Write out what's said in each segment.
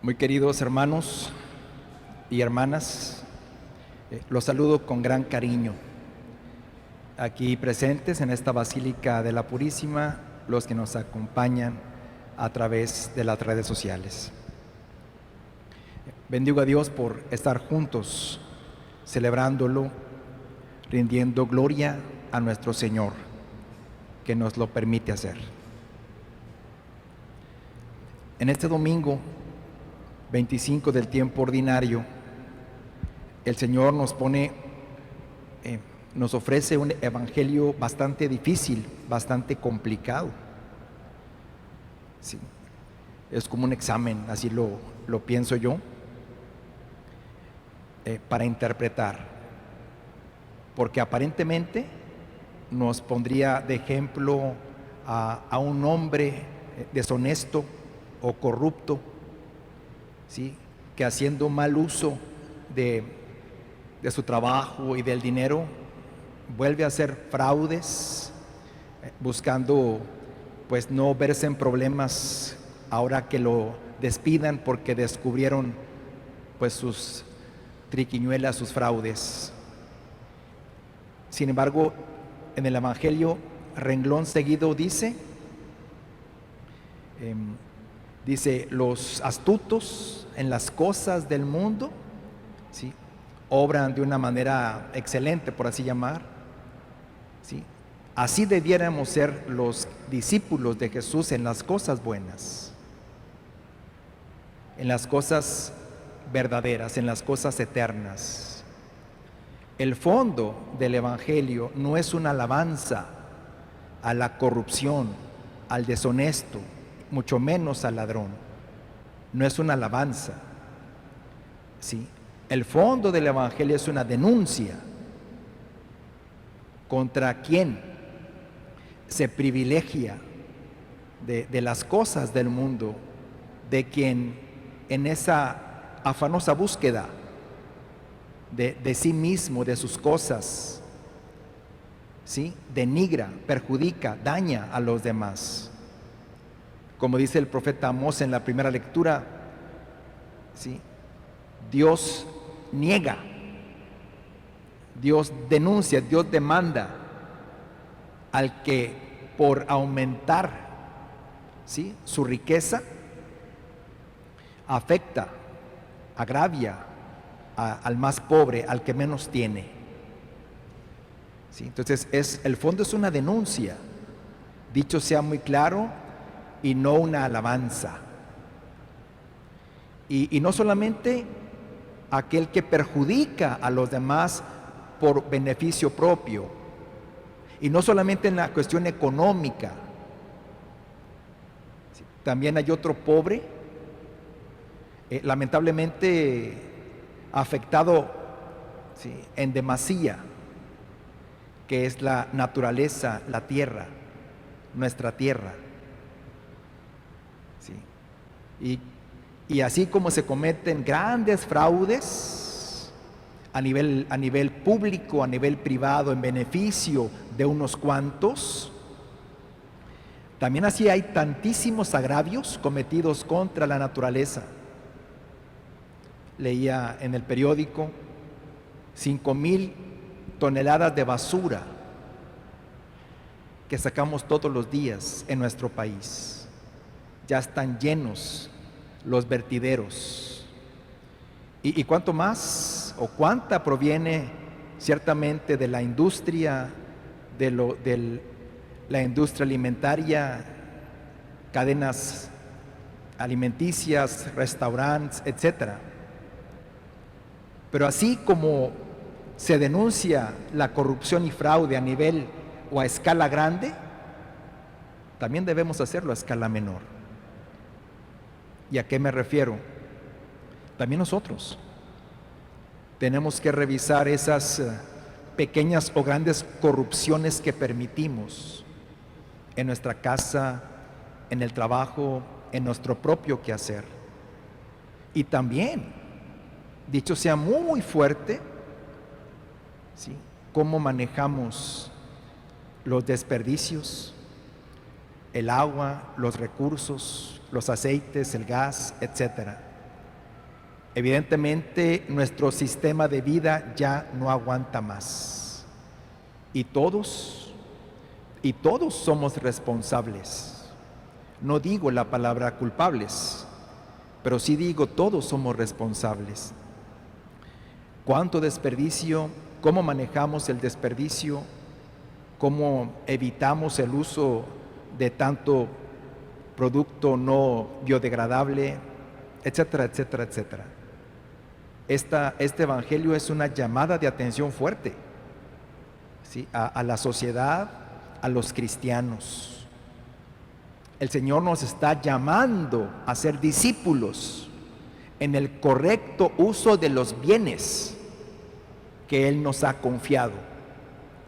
Muy queridos hermanos y hermanas, los saludo con gran cariño. Aquí presentes en esta Basílica de la Purísima, los que nos acompañan a través de las redes sociales. Bendigo a Dios por estar juntos, celebrándolo, rindiendo gloria a nuestro Señor, que nos lo permite hacer. En este domingo 25 del tiempo ordinario, el Señor nos ofrece un evangelio bastante difícil, bastante complicado. Sí, es como un examen, así lo pienso yo, para interpretar, porque aparentemente nos pondría de ejemplo a un hombre deshonesto o corrupto, ¿sí?, que haciendo mal uso de su trabajo y del dinero, vuelve a hacer fraudes, buscando pues no verse en problemas ahora que lo despidan porque descubrieron pues sus triquiñuelas, sus fraudes. Sin embargo, en el Evangelio, renglón seguido dice, los astutos en las cosas del mundo, ¿sí?, obran de una manera excelente, por así llamar, ¿sí? Así debiéramos ser los discípulos de Jesús en las cosas buenas, en las cosas verdaderas, en las cosas eternas. El fondo del Evangelio no es una alabanza a la corrupción, al deshonesto, mucho menos al ladrón. No es una alabanza, ¿sí? El fondo del Evangelio es una denuncia contra quien se privilegia de las cosas del mundo, de quien en esa afanosa búsqueda de sí mismo, de sus cosas, ¿sí?, denigra, perjudica, daña a los demás. Como dice el profeta Amós en la primera lectura, ¿sí?, Dios niega, Dios denuncia, Dios demanda al que por aumentar, ¿sí?, su riqueza afecta, agravia al más pobre, al que menos tiene, ¿sí? Entonces el fondo es una denuncia, dicho sea muy claro, y no una alabanza. Y no solamente aquel que perjudica a los demás por beneficio propio, y no solamente en la cuestión económica, ¿sí?, también hay otro pobre, lamentablemente afectado, ¿sí?, en demasía, que es la naturaleza, la tierra, nuestra tierra, ¿sí? Y así como se cometen grandes fraudes a nivel público, a nivel privado, en beneficio de unos cuantos, también así hay tantísimos agravios cometidos contra la naturaleza. Leía en el periódico 5,000 toneladas de basura que sacamos todos los días en nuestro país. Ya están llenos los vertideros. ¿Y cuánto más o cuánta proviene ciertamente de la industria, de la industria alimentaria, cadenas alimenticias, restaurantes, etcétera? Pero así como se denuncia la corrupción y fraude a nivel o a escala grande, también debemos hacerlo a escala menor. ¿Y a qué me refiero? También nosotros tenemos que revisar esas pequeñas o grandes corrupciones que permitimos en nuestra casa, en el trabajo, en nuestro propio quehacer. Y también, dicho sea muy fuerte, ¿sí?, cómo manejamos los desperdicios, el agua, los recursos, los aceites, el gas, etcétera. Evidentemente nuestro sistema de vida ya no aguanta más. Y todos somos responsables. No digo la palabra culpables, pero sí digo todos somos responsables. ¿Cuánto desperdicio? ¿Cómo manejamos el desperdicio? ¿Cómo evitamos el uso de tanto producto no biodegradable? Etcétera, etcétera, etcétera. Este evangelio es una llamada de atención fuerte, ¿sí? A la sociedad, a los cristianos. El Señor nos está llamando a ser discípulos en el correcto uso de los bienes que Él nos ha confiado.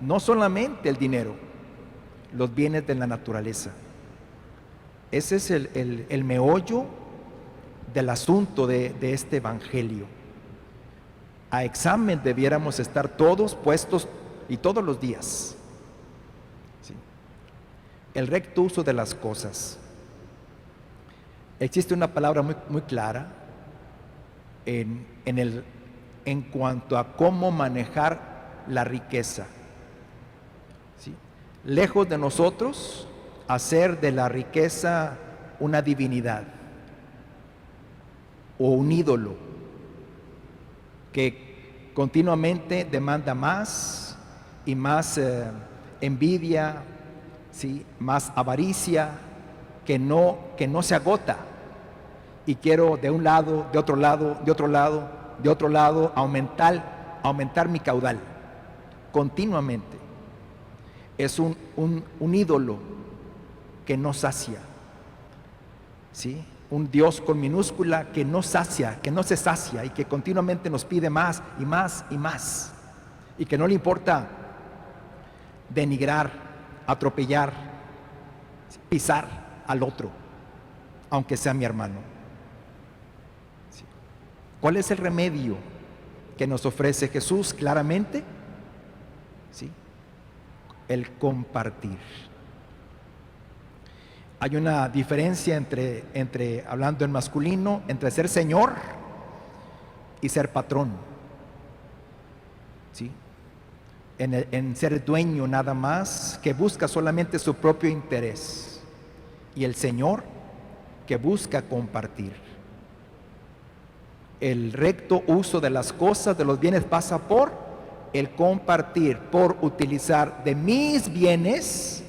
No solamente el dinero, los bienes de la naturaleza. Ese es el meollo del asunto de este evangelio. A examen debiéramos estar todos puestos y todos los días. ¿Sí? El recto uso de las cosas. Existe una palabra muy clara en cuanto a cómo manejar la riqueza. ¿Sí? Lejos de nosotros hacer de la riqueza una divinidad o un ídolo que continuamente demanda más y más envidia, ¿sí? Más avaricia, que no se agota. Y quiero de un lado, de otro lado, de otro lado, de otro lado, aumentar mi caudal continuamente. Es un ídolo que no sacia, ¿sí? Un Dios con minúscula que no sacia, que no se sacia y que continuamente nos pide más y más y más, y que no le importa denigrar, atropellar, pisar al otro, aunque sea mi hermano. ¿Sí? ¿Cuál es el remedio que nos ofrece Jesús claramente? ¿Sí? El compartir. Hay una diferencia entre, hablando en masculino, entre ser señor y ser patrón. ¿Sí? En ser dueño nada más, que busca solamente su propio interés. Y el Señor, que busca compartir. El recto uso de las cosas, de los bienes, pasa por el compartir, por utilizar de mis bienes,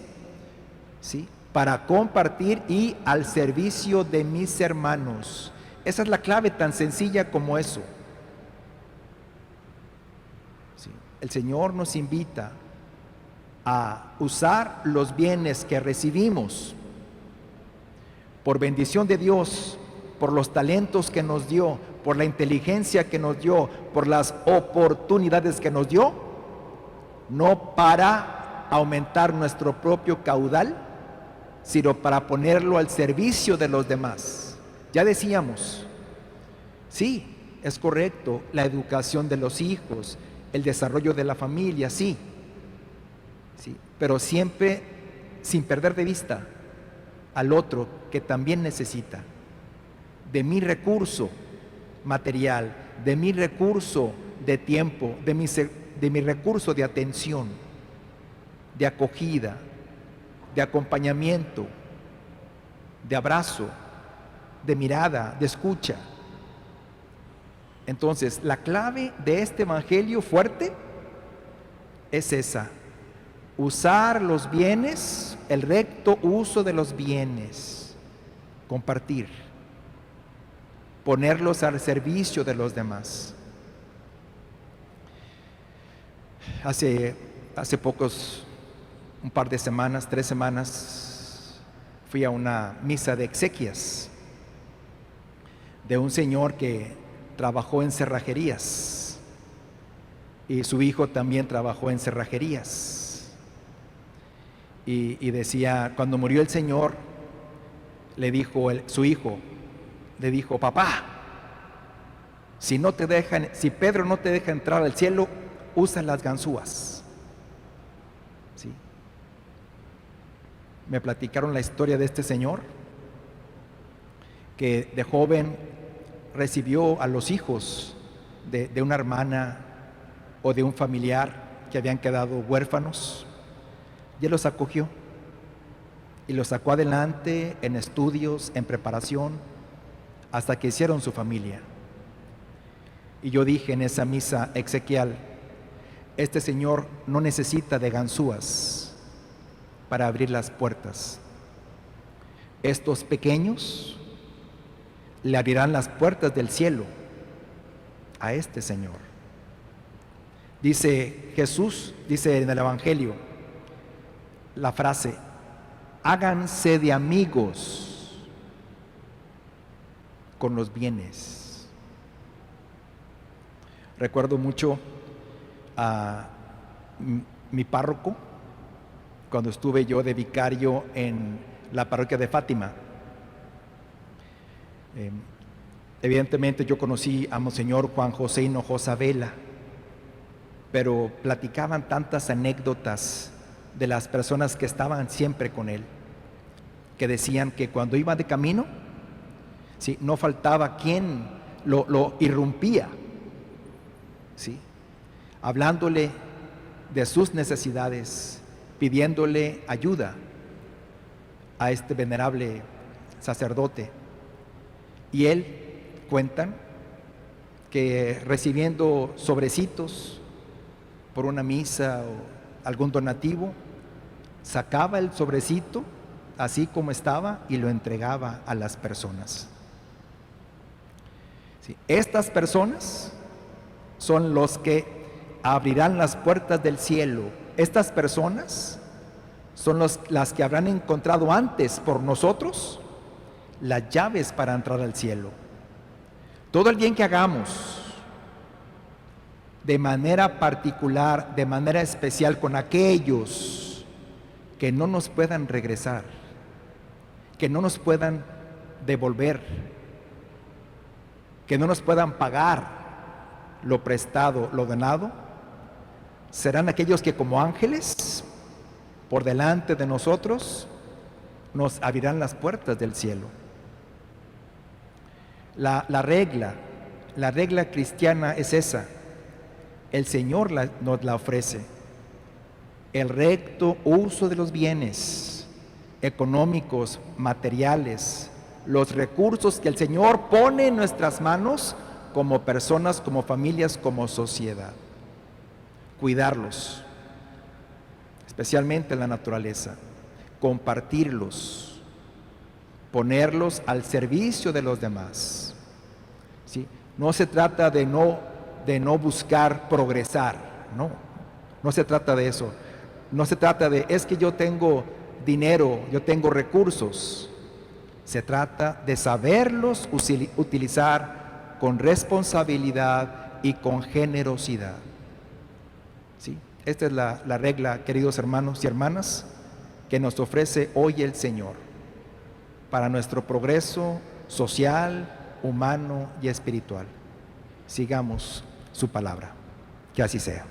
¿sí? Para compartir y al servicio de mis hermanos. Esa es la clave, tan sencilla como eso. ¿Sí? El Señor nos invita a usar los bienes que recibimos por bendición de Dios, por los talentos que nos dio, por la inteligencia que nos dio, por las oportunidades que nos dio, no para aumentar nuestro propio caudal, sino para ponerlo al servicio de los demás. Ya decíamos, sí, es correcto, la educación de los hijos, el desarrollo de la familia, sí, pero siempre sin perder de vista al otro que también necesita de mi recurso material, de mi recurso de tiempo, de mi recurso de atención, de acogida, de acompañamiento, de abrazo, de mirada, de escucha. Entonces, la clave de este evangelio fuerte es esa: usar los bienes, el recto uso de los bienes, compartir, ponerlos al servicio de los demás. Hace un par de semanas, 3 semanas, fui a una misa de exequias de un señor que trabajó en cerrajerías y su hijo también trabajó en cerrajerías. Y decía, cuando murió el señor, le dijo su hijo, le dijo: papá, si Pedro no te deja entrar al cielo, usa las ganzúas. ¿Sí? Me platicaron la historia de este señor que de joven recibió a los hijos de una hermana o de un familiar que habían quedado huérfanos, y Él los acogió y los sacó adelante en estudios, en preparación, hasta que hicieron su familia. Y yo dije en esa misa exequial, este Señor no necesita de ganzúas para abrir las puertas. Estos pequeños le abrirán las puertas del cielo a este Señor. Dice Jesús, dice en el Evangelio, la frase, háganse de amigos con los bienes. Recuerdo mucho a mi párroco, cuando estuve yo de vicario en la parroquia de Fátima. Evidentemente yo conocí a Monseñor Juan José Hinojosa Vela, pero platicaban tantas anécdotas de las personas que estaban siempre con él, que decían que cuando iba de camino, ¿sí?, no faltaba quien lo irrumpía, ¿sí?, hablándole de sus necesidades, pidiéndole ayuda a este venerable sacerdote. Y él, cuentan, que recibiendo sobrecitos por una misa o algún donativo, sacaba el sobrecito así como estaba y lo entregaba a las personas. Sí, estas personas son los que abrirán las puertas del cielo. Estas personas son las que habrán encontrado antes por nosotros las llaves para entrar al cielo. Todo el bien que hagamos de manera particular, de manera especial con aquellos que no nos puedan regresar, que no nos puedan devolver, que no nos puedan pagar lo prestado, lo donado, serán aquellos que como ángeles por delante de nosotros nos abrirán las puertas del cielo. La regla cristiana es esa. El Señor nos la ofrece. El recto uso de los bienes económicos, materiales, los recursos que el Señor pone en nuestras manos como personas, como familias, como sociedad. Cuidarlos, especialmente la naturaleza, compartirlos, ponerlos al servicio de los demás. ¿Sí? No se trata de no buscar progresar, no se trata de eso. No se trata de, es que yo tengo dinero, yo tengo recursos. Se trata de saberlos utilizar con responsabilidad y con generosidad. ¿Sí? Esta es la regla, queridos hermanos y hermanas, que nos ofrece hoy el Señor para nuestro progreso social, humano y espiritual. Sigamos su palabra. Que así sea.